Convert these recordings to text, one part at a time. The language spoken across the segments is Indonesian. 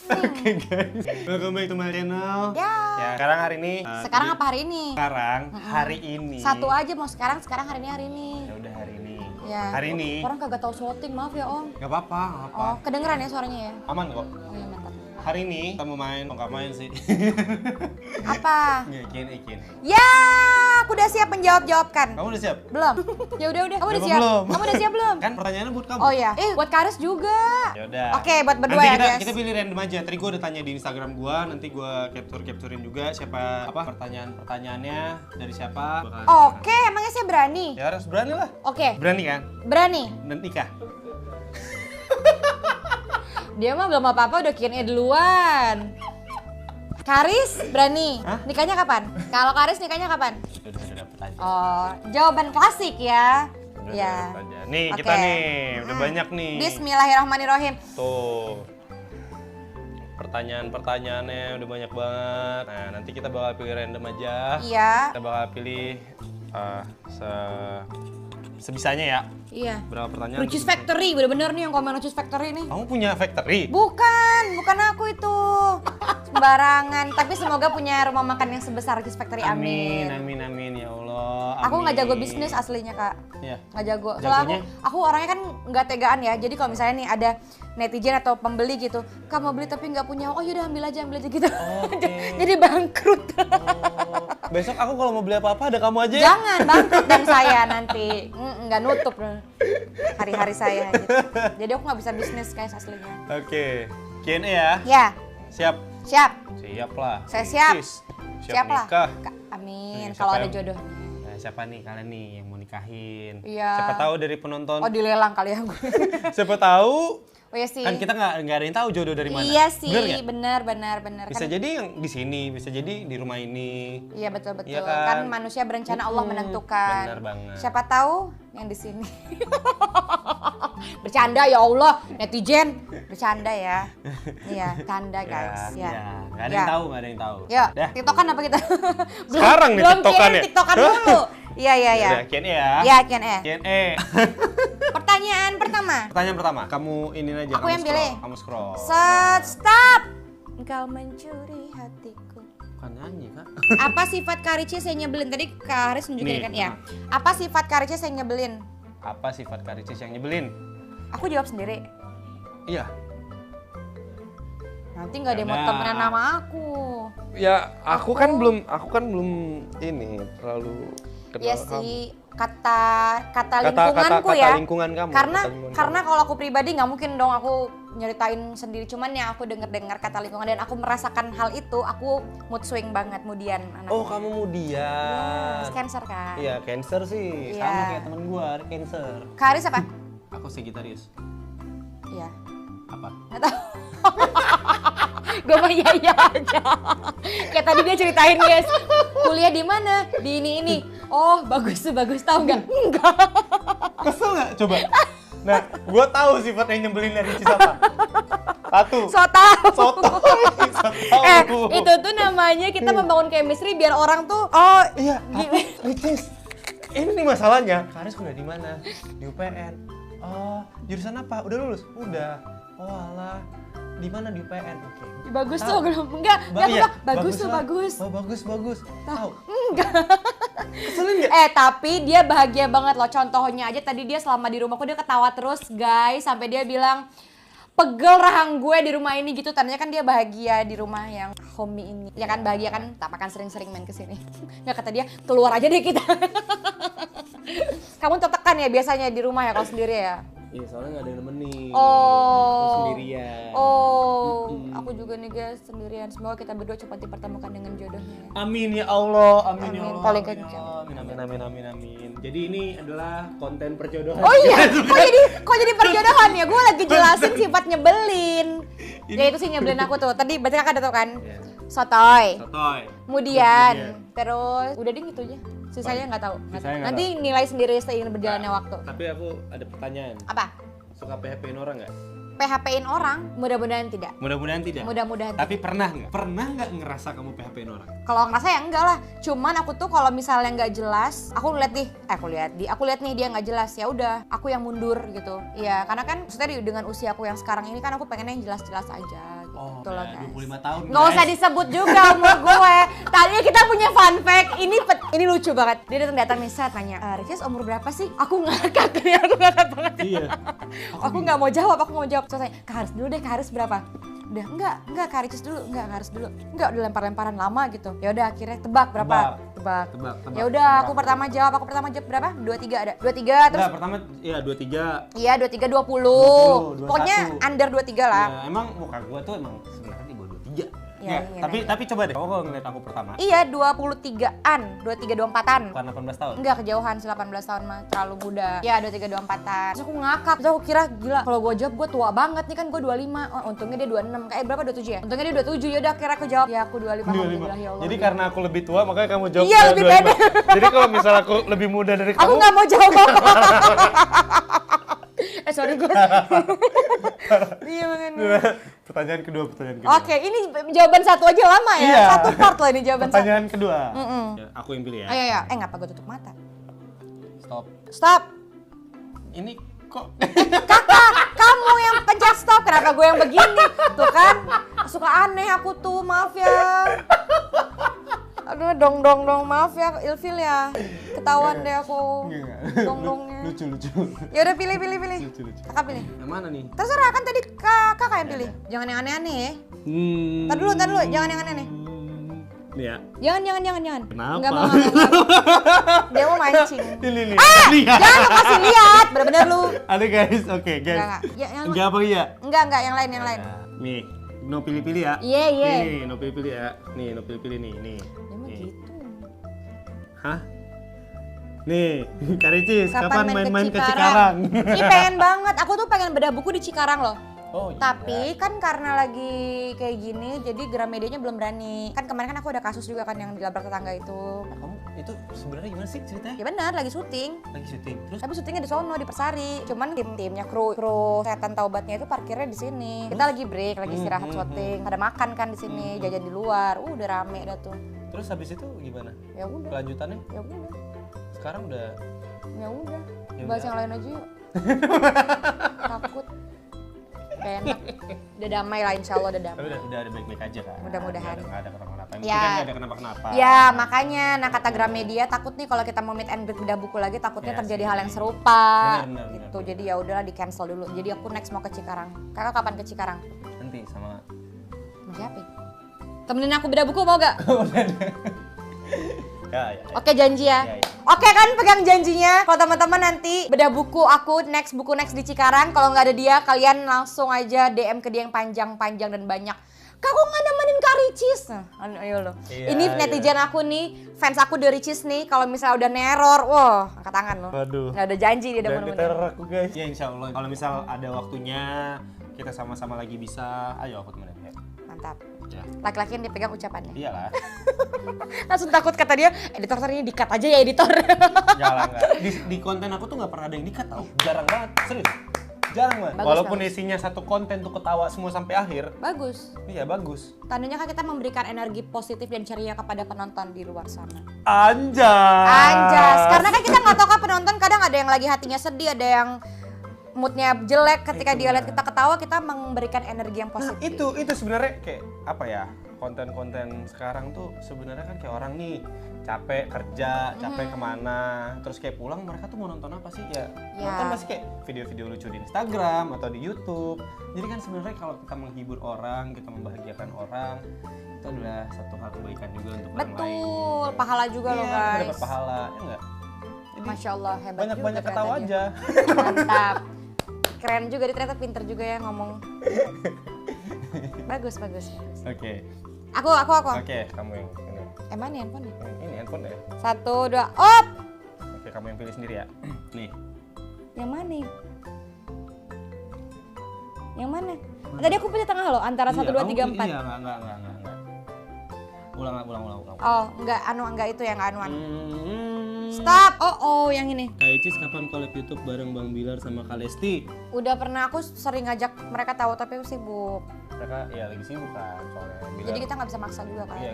Oke guys, welcome back to my channel. Ya, sekarang hari ini. Sekarang apa hari ini? Sekarang hari ini. Satu aja mau sekarang hari ini. Ya udah hari ini. Ya. Hari ini. Orang kagak tahu syuting, maaf ya Om. Gak apa-apa, gak apa. Oh, kedengeran ya suaranya ya? Aman kok. Oh iya mantap. Hari ini kita mau main, nggak main sih. Apa? Ikin. Ya, aku udah siap menjawab-jawabkan. Kamu udah siap? Belum. Ya udah. Kamu udah Kenapa siap? belum? Kamu udah siap belum? Kan pertanyaannya buat kamu. Oh iya. Buat Karis juga. Ya udah. Oke, buat berdua nanti ya, guys. kita pilih random aja. Tadi gue udah tanya di Instagram gue, nanti gue capturein juga siapa pertanyaannya dari siapa. Oke, emangnya saya berani? Ya harus berani lah. Oke. Berani kan? Berani. Dan nikah. Dia mah belum apa-apa udah Q&A duluan. Karis berani. Hah? Nikahnya kapan? Kalau Karis nikahnya kapan? Udah dapet aja. Oh, jawaban klasik ya. Udah Ya. dapet aja. Nih Oke. kita nih, udah banyak nih. Bismillahirrahmanirrahim. Tuh. Pertanyaannya udah banyak banget. Nah, nanti kita bakal pilih random aja. Iya. Kita bakal pilih sebisanya ya. Iya. Berapa pertanyaan? Ricis Factory, bener-bener nih yang komen Ricis Factory nih. Kamu punya factory? Bukan aku itu. Sembarangan, tapi semoga punya rumah makan yang sebesar Ricis Factory, amin. Amin ya Allah. Aku nggak jago amin. bisnis aslinya Kak. Iya. Nggak jago. Soalnya aku orangnya kan nggak tegaan ya. Jadi kalau misalnya nih ada netizen atau pembeli gitu, Kak mau beli tapi nggak punya, oh yaudah ambil aja gitu. Oke. Jadi bangkrut. Oh. Besok aku kalau mau beli apa-apa ada kamu aja ya? Jangan bangkrut dan saya nanti nggak nutup hari-hari saya gitu. Jadi aku nggak bisa bisnis guys aslinya. Oke. Q&A ya? Ya. Siap? Siap. Siap lah. Saya siap. Sis. Siap lah. nikah. Amin. Nih, Kalau siapa ada yang- jodohnya. Nah, siapa nih kalian nih yang mau nikahin? Iya. Siapa tahu dari penonton. Oh dilelang kali ya gue. Siapa tahu Oh iya sih. kan kita nggak ada yang tahu jodoh dari mana. Iya sih. Bener nggak? Benar. Bisa Kan, jadi yang di sini, bisa jadi di rumah ini. iya betul. Iya Kan kan? manusia berencana Allah menentukan. Bener banget. Siapa tahu yang di sini. Bercanda ya Allah, netizen. Bercanda ya. Iya, tanda guys. Ya. Nggak ada yang tahu, nggak ada yang tahu. Yuk, Dah. TikTokan apa kita? Sekarang nih belum TikTokan ya? TikTokan dulu. Iya. Udah, Q&A ya. Ya, Q&A. Q&A. Pertanyaan pertama. Pertanyaan pertama, kamu ini aja. Aku kamu yang pilih. Kamu scroll. Stop. Engkau mencuri hatiku. Bukan nyanyi, Kak. Apa sifat Kak Ricis yang nyebelin? Tadi Kak Haris nunjukin Nih. kan ya. Apa sifat Kak Ricis yang nyebelin? Apa sifat Kak Ricis yang nyebelin? Aku jawab sendiri. Iya. Nanti nggak ada yang mau Yaudah. temenan sama aku. Ya, aku kan belum ini terlalu kenal Iya kamu. sih, kata lingkunganku ya. Lingkungan kamu. Karena kata lingkungan karena kalau aku pribadi nggak mungkin dong aku nyeritain sendiri, cuman ya aku dengar kata lingkungan dan aku merasakan hal itu, aku mood swing banget, kemudian anak. Oh, kamu mudian. Cancer kan. Iya, Cancer sih. Iya. Sama kayak temen gua, Cancer. Kak Haris apa? Aku Sagittarius. Iya. Apa? Nggak tahu. Gue mah iya aja. Kayak tadi dia ceritain guys, kuliah di mana? Di ini. Oh bagus tahu nggak? Enggak. Kesel nggak? Coba. Nah, gua tahu sifat yang nyebelin dari Ricis apa. Satu. So tahu. Soto. Itu tuh namanya kita membangun chemistry biar orang tuh oh Iya, Ricis. Ini nih masalahnya. Karis kuliah di mana? Di UPN. Oh, jurusan apa? Udah lulus? Udah. Oh alah. Di mana di UPN? Oke. bagus Tahu. tuh belum enggak Iya, bagus tuh lah. bagus. Oh, bagus. Tahu. Enggak. Keselin nggak? Tapi dia bahagia banget loh. Contohnya aja tadi dia selama di rumahku dia ketawa terus guys sampai dia bilang pegel rahang gue di rumah ini gitu. Tandanya kan dia bahagia di rumah yang homey ini. Ya kan bahagia kan tak makan sering-sering main kesini. Nggak kata dia keluar aja deh kita. Kamu tertekan ya biasanya di rumah ya kalau sendiri ya? Iya, soalnya nggak ada yang nemenin. Oh. Aku sendirian. Oh, aku juga nih guys sendirian. Semoga kita berdua cepat dipertemukan dengan jodohnya. Amin ya Allah, amin ya Amin, Allah. paling amin ya kencang. Allah. Amin. Jadi ini adalah konten perjodohan. Oh iya, kok jadi perjodohan ya? Gue lagi jelasin sifat nyebelin. Ya itu sih nyebelin aku tuh. Tadi berarti kakak ada tau kan? Iya. Sotoy. Kemudian. Terus udah deh gitu aja. Sisanya nggak tahu. Sisanya nggak Nanti nilai sendiri seiring berjalannya waktu. Tapi aku ada pertanyaan. Apa? Suka PHP-in orang nggak? PHP-in orang? Mudah-mudahan tidak. Mudah-mudahan tidak. Mudah-mudahan Tapi pernah nggak? Pernah nggak ngerasa kamu PHP-in orang? Kalau ngerasa ya enggak lah. Cuman aku tuh kalau misalnya nggak jelas, aku lihat nih dia nggak jelas, ya udah, aku yang mundur gitu. Iya, karena kan maksudnya dengan usia aku yang sekarang ini kan aku pengennya yang jelas-jelas aja. Gitu. Oh, Betul lah, udah guys. 25 tahun. Nggak usah disebut juga umur gue. Tadinya kita punya fun fact. Ini lucu banget. Dia datang nih, saya tanya, Ricis umur berapa sih? Aku ngakak nih, aku ngakak banget. Iya. Aku nggak mau jawab, Terus tanya, Kak Haris dulu deh, Kak Haris berapa? Udah, enggak Kak Ricis dulu, enggak Kak Haris dulu. Enggak, udah lempar-lemparan lama gitu. Ya udah akhirnya tebak berapa? Tebak. Ya udah, aku pertama jawab berapa? 23 ada. 23 terus. Enggak, pertama ya 23. Iya, 23 20. 21. Pokoknya under 23 lah. Ya, emang muka gua tuh emang sebenarnya di bawah 23. Iya, Ya, tapi coba deh, kamu kalau ngeliat aku pertama. Iya, 23-an, 23-24-an. Bukan 18 tahun. Enggak, kejauhan sih 18 tahun mah, terlalu muda. Ya, 23-24-an. Terus aku ngakak, terus aku kira gila, kalau gue jawab gue tua banget nih kan gue 25. Oh, untungnya dia 26. Kayak berapa 27 ya? Untungnya dia 27. Ya udah akhirnya aku jawab, ya aku 25. Alhamdulillah ya Allah. Jadi karena aku lebih tua makanya kamu jawab. Iya, lebih 25. pede. Jadi kalau misal aku lebih muda dari kamu. Aku nggak mau jawab apa. Sorry gue. Iya makanya. Pertanyaan kedua. Oke, ini jawaban satu aja lama ya. Iya. Satu part loh ini jawaban satu. Pertanyaan kedua. Ya, aku yang pilih ya. Ayo ya. Ngapa gue tutup mata? Stop. Stop. Ini kok Kakak, kamu yang pencet stop. Kenapa gue yang begini? Tuh kan, suka aneh aku tuh. Maaf ya. Aduh, dong, maaf ya, ilfil ya. Ketahuan deh aku. Dong-dongnya. lucu. Ya udah pilih. Lucu. Kakak pilih. Yang mana nih? Terserah kan tadi kakak yang pilih. Jangan yang aneh-aneh ya. Ntar dulu, jangan yang aneh-aneh. Nih ya. Jangan. Kenapa? Enggak mau. Dia mau mancing. Ini. Lihat. Jangan lo kasih lihat, bener-bener lu. Ada guys, oke guys. Enggak. Ya, Enggak apa iya? Enggak, yang lain. Nih, no pilih-pilih ya. Iya. Nih, no pilih-pilih ya. Nih, no pilih-pilih nih. Ya mah gitu. Hah? Nih, Kak Ricis, kapan main-main ke Cikarang? Cikarang? Ih, pengen banget. Aku tuh pengen bedah buku di Cikarang loh. Oh, iya. Tapi kan karena lagi kayak gini, jadi Gramedianya belum berani. Kan kemarin kan aku ada kasus juga kan yang dilabrak tetangga itu. Nah, kamu itu sebenarnya gimana sih ceritanya? Ya benar, lagi syuting. Lagi syuting. Terus Tapi syutingnya di sono di Persari. Cuman timnya kru setan taubatnya itu parkirnya di sini. Kita lagi break, lagi istirahat syuting. Ada makan kan di sini, jajan di luar. Udah rame dah tuh. terus habis itu gimana? Ya udah. Kelanjutannya? Ya udah. Sekarang udah Ya udah. Ya Bahas udah. yang lain aja yuk. Takut. Kayak enak. Udah damai lah, insya Allah udah damai. tapi udah ada baik-baik aja kan? Mudah-mudahan. Nggak ada kenapa-kenapa. Yang Ya. penting kan nggak ada kenapa-kenapa. Ya makanya, nah kata Gramedia takut nih kalau kita mau meet and greet bedah buku lagi takutnya Ya terjadi sih. hal yang serupa. Benar, gitu. benar. Jadi ya udahlah di cancel dulu. Jadi aku next mau ke Cikarang. Kakak kapan ke Cikarang? Nanti sama Mau siapa? Temenin aku bedah buku mau gak? ya. Oke janji ya. Ya, ya. Oke kan pegang janjinya. Kalau teman-teman nanti bedah buku aku buku next di Cikarang. Kalau nggak ada dia kalian langsung aja DM ke dia yang panjang-panjang dan banyak. Kak kok nggak nemenin Kak Ricis? Nah, ayo lo. Iya, Ini netizen aku nih, fans aku The Ricis nih. Kalau misalnya udah neror, wah angkat tangan lo. Waduh. Nggak ada janji dia udah Dan mau diteror nemenin. aku guys. Ya insya Allah. Kalau misal ada waktunya kita sama-sama lagi bisa, ayo aku temenin ya. Mantap. Ya. Laki-laki yang dipegang ucapannya. Iyalah. Langsung takut kata dia, editor tadi di-cut aja ya editor. Jalan nggak. Di konten aku tuh nggak pernah ada yang di-cut tau. Jarang banget. Serius. Jarang banget. Bagus, Walaupun bagus. isinya satu konten tuh ketawa semua sampai akhir. Bagus. Iya bagus. Tandanya kan kita memberikan energi positif dan ceria kepada penonton di luar sana. Anjas. Anjas, karena kan kita nggak tahu kan penonton kadang ada yang lagi hatinya sedih, ada yang moodnya jelek ketika Itu dia lihat benar. kita ketawa, kita memberikan energi yang Nah positif. itu sebenarnya kayak apa ya, konten-konten sekarang tuh sebenarnya kan kayak orang nih capek kerja, capek kemana, terus kayak pulang mereka tuh mau nonton apa sih ya? Ya. Nonton pasti kayak video-video lucu di Instagram atau di YouTube. Jadi kan sebenarnya kalau kita menghibur orang, kita membahagiakan orang, itu adalah satu hal kebaikan juga untuk orang lain. Betul, pahala juga loh Iya, kita guys. dapat pahala, ya enggak? Jadi Masya Allah, hebat banyak-banyak juga ketawa ternyata aja. dia. Mantap. Keren juga, dia ternyata pinter juga ya ngomong. Bagus. Oke. Aku. Oke, kamu yang ini. Mana handphone nih? Ini handphone ya. 1, 2, op! Oke, kamu yang pilih sendiri ya. Nih. Yang mana? Yang mana? Tadi aku pilih tengah loh, antara 1, 2, 3, 4. Iya, enggak. Ulang. Oh, enggak itu yang anuan. Hmm. Stop. Oh, yang ini. Kak Icis kapan collab YouTube bareng Bang Bilar sama Kak Lesti? Udah pernah, aku sering ngajak mereka tahu tapi aku sibuk. mereka ya lagi sibuk kan soalnya. Jadi kita nggak bisa maksa juga kan. Iya,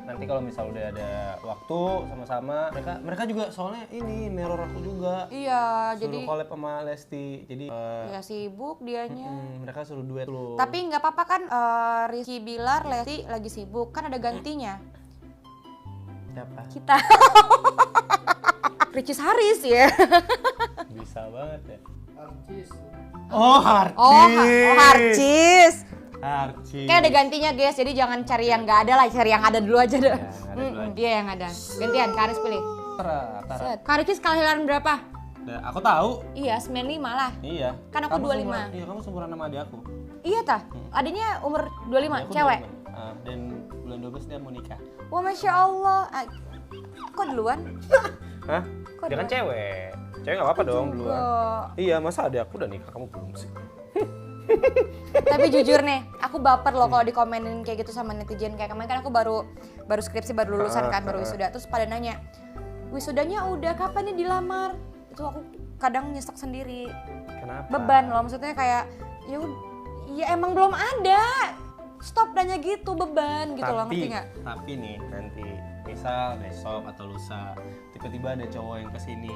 nanti kalau misal udah ada waktu sama-sama, mereka juga soalnya ini neror aku juga. Iya, Suruh jadi collab sama Lesti. Jadi ya sibuk dianya. mereka suruh duet loh. Tapi nggak apa-apa kan, Rizky Bilar, Lesti lagi sibuk, kan ada gantinya. siapa? Kita. Ricis Haris ya. Bisa banget ya. Artis. Oh, Harcis. Oh, Harcis. Harcis. Kayak ada gantinya guys, jadi jangan cari yang nggak ada lah, cari yang ada dulu aja deh. Ya, yang ada dulu aja. Iya yang ada. Gantian, Karis pilih. Tara. Set. Karis kelahiran berapa? Nah, aku tahu. Iya, 95 lah. Iya. Kan aku 25. Iya, kamu seumuran sama adik aku. Iya tah? Adiknya umur 25, Aku cewek? 25. Dan bulan 12 dia mau nikah. Wah, Masya Allah. Kok duluan? Hah? Kok Dia kan duluan? cewek. Cewek nggak apa-apa dong duluan. Enggak. Iya, masa adik aku udah nikah, kamu belum sih? Tapi jujur nih, aku baper loh kalau dikomenin kayak gitu sama netizen. Kayak kemarin kan aku baru skripsi, baru lulusan kan, baru wisuda. Terus pada nanya, wisudanya udah kapan nih dilamar? Itu aku kadang nyesek sendiri. Kenapa? Beban loh, maksudnya kayak ya emang belum ada. Stop nanya gitu, beban gitu loh, ngerti nggak? Tapi nih nanti misal besok atau lusa tiba-tiba ada cowok yang kesini,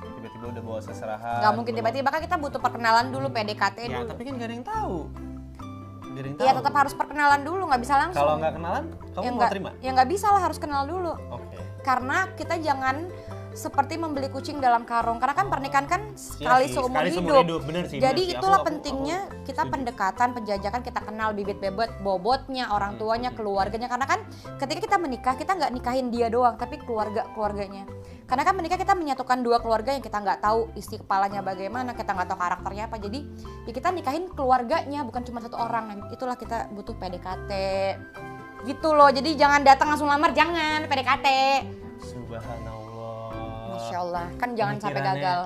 tiba-tiba udah bawa seserahan. Nggak mungkin tiba-tiba, kan kita butuh perkenalan dulu, PDKT Ya dulu. tapi kan gak ada yang tahu. Gak ada yang tahu. Iya tetap harus perkenalan dulu, nggak bisa langsung. Kalau nggak kenalan, kamu mau terima? Ya nggak bisa lah, harus kenal dulu. Oke. Karena kita jangan seperti membeli kucing dalam karung, karena kan pernikahan kan sekali sih, seumur sekali seumur hidup. hidup, bener sih, Jadi bener sih. itulah Aku pentingnya kita setuju. pendekatan, penjajakan, kita kenal bibit bobotnya, orang tuanya, keluarganya. Karena kan ketika kita menikah, kita nggak nikahin dia doang, tapi keluarganya. Karena kan menikah kita menyatukan dua keluarga yang kita nggak tahu isi kepalanya bagaimana, kita nggak tahu karakternya apa. Jadi ya kita nikahin keluarganya, bukan cuma satu orang. Nah, itulah kita butuh PDKT. Gitu loh. Jadi jangan datang langsung lamar, jangan PDKT. Subhanallah. Masya Allah, kan jangan sampai Pemikirannya gagal.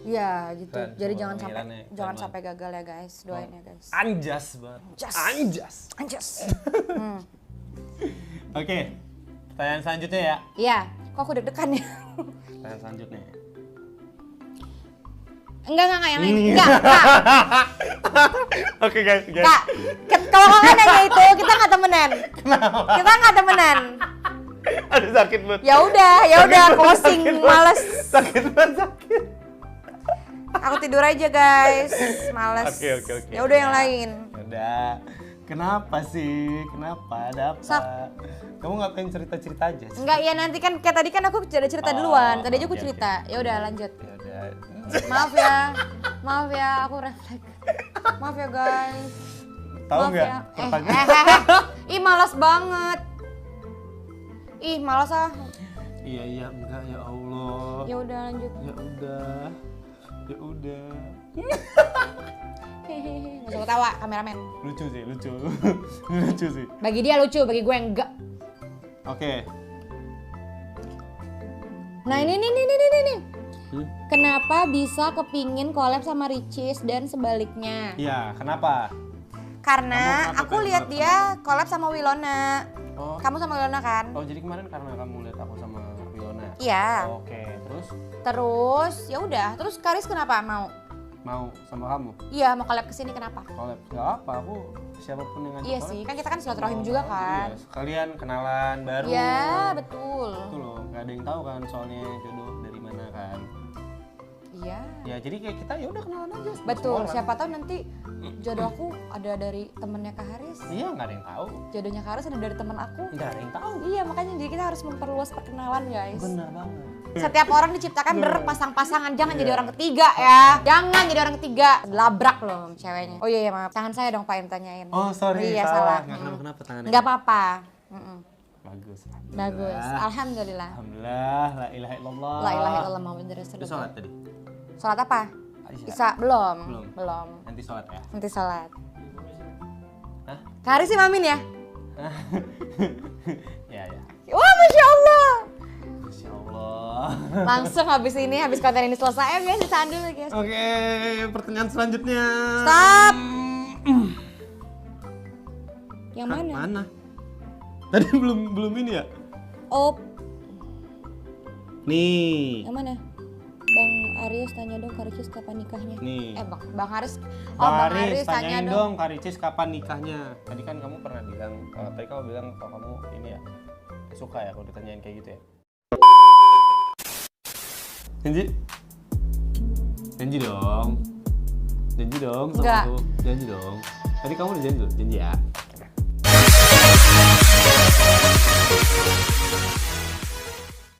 Iya gitu. keren, Jadi coba jangan sampai pemikirannya jangan keren sampai gagal ya guys. Doain ya guys. Anjas banget. Anjas. Anjas. Anjas. Oke. Pertanyaan selanjutnya ya. Iya, kok aku deg-degan ya? Pertanyaan selanjutnya. Enggak yang lain. Enggak. Oke guys. Kak, kalau kakak nanya itu kita nggak temenan. Kita nggak temenan. Aduh sakit banget. Ya udah closing, males. Sakit banget sakit. Aku tidur aja guys, males. Oke. Ya udah yang lain. Udah. Kenapa sih? Kenapa? Ada apa? Sak. Kamu nggak pengen cerita-cerita aja sih? Enggak ya, nanti kan kayak tadi kan aku ada cerita Oh, duluan. Tadi aja aku oke, cerita. Ya udah lanjut. Ya udah. Maaf ya, aku refleks. Maaf ya guys. Tahu Maaf nggak? ya. Pertanyaan. Ih malas banget. Ih malas ah. Iya enggak ya Allah. Ya udah lanjut. Ya udah. Hehehe. Nggak usah ketawa, kameramen. Lucu sih, lucu. Lucu sih. Bagi dia lucu, bagi gue enggak. Oke. Nah ini. Hmm? Kenapa bisa kepingin collab sama Ricis dan sebaliknya? Iya, kenapa? Karena Kamu kenapa aku pengen lihat collab dia collab sama Wilona. Oh. Kamu sama Wilona kan? Oh, jadi kemarin karena kamu lihat aku sama Wilona. Iya. Oke, terus Terus ya udah. Terus Karis kenapa mau? mau sama kamu Iya mau collab kesini kenapa? collab? Gak apa, aku siapapun yang ngajak Iya collab. sih, kan kita kan silaturahim juga kan. Iya, sekalian kenalan baru. Iya betul. Itu loh, nggak ada yang tahu kan soalnya jodoh dari mana kan. Iya. Ya jadi kayak kita ya udah kenalan aja. sama Betul. semua orang. Siapa tahu nanti jodoh aku ada dari temennya Kak Haris. Iya, nggak ada yang tahu. Jodohnya Kak Haris ada dari teman aku. Nggak ada yang tahu. Iya makanya jadi kita harus memperluas perkenalan guys. Benar banget. Setiap orang diciptakan berpasang-pasangan, jangan jadi orang ketiga ya. Jangan jadi orang ketiga, labrak loh ceweknya. Oh iya maaf, tangan saya dong Pak yang tanyain. Oh sorry, Iya salah. salah. Nggak kenapa-kenapa tangannya. Nggak apa-apa. Bagus. Bagus. Alhamdulillah. Alhamdulillah, la ilaha illallah. La ilaha illallah Muhammadur Itu Rasulullah. sholat tadi. Sholat apa? Isya. Isya belum. Belum. Belum. Nanti sholat ya. Nanti sholat. Hah? Kak Haris sih mamin ya? Ya. Wah Masya Allah. Masya Allah. Langsung habis konten ini selesai guys, ditahan dulu guys. Oke, pertanyaan selanjutnya. Stop. Yang Hah, mana? Mana? Tadi belum ini ya? Oh, Nih. yang mana? Bang Aris tanya dong Kak Ricis kapan nikahnya. Nih. Bang Aris. Bang Aris tanyain dong Kak Ricis kapan nikahnya. Tadi kan kamu pernah bilang, tadi kamu bilang kalau kamu ini ya suka ya kalau ditanyain kayak gitu ya. Janji. Janji dong. Janji dong sama Enggak. aku. Janji dong. Tadi kamu udah janji ya.